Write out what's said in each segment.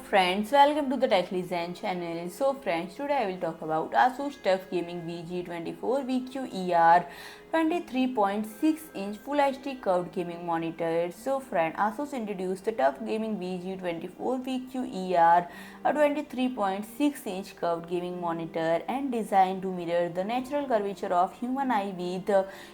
friends, welcome to the TechListen channel. So friends, today I will talk about ASUS TUF Gaming VG24VQER 23.6-inch Full HD curved gaming monitor. So friend, ASUS introduced the TUF Gaming VG24VQER, a 23.6-inch curved gaming monitor and designed to mirror the natural curvature of human eye with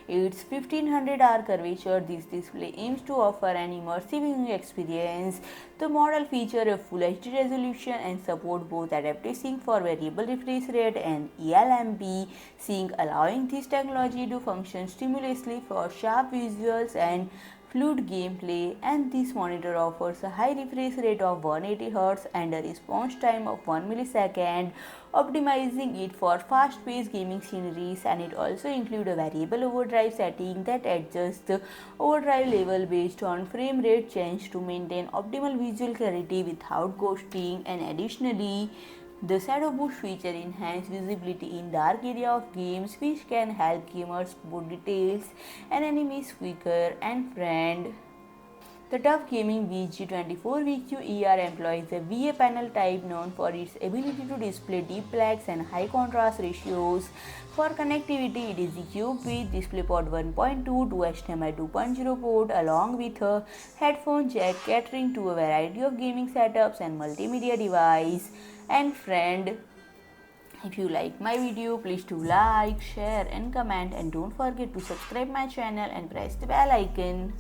its 1500R curvature. This display aims to offer an immersive viewing experience. The model features a Full HD resolution and support both adaptive sync for variable refresh rate and ELMB sync, allowing this technology to function seamlessly for sharp visuals and fluid gameplay. And this monitor offers a high refresh rate of 180Hz and a response time of 1 millisecond, optimizing it for fast-paced gaming sceneries. And it also includes a variable overdrive setting that adjusts the overdrive level based on frame rate change to maintain optimal visual clarity without ghosting. And additionally, the shadow boost feature enhances visibility in dark area of games, which can help gamers spot details and enemies quicker. And friend, the TUF Gaming VG24VQER employs a VA panel type known for its ability to display deep blacks and high contrast ratios. For connectivity, it is equipped with DisplayPort 1.2 to HDMI 2.0 port, along with a headphone jack catering to a variety of gaming setups and multimedia device. And friend, if you like my video, please do like, share and comment, and don't forget to subscribe my channel and press the bell icon.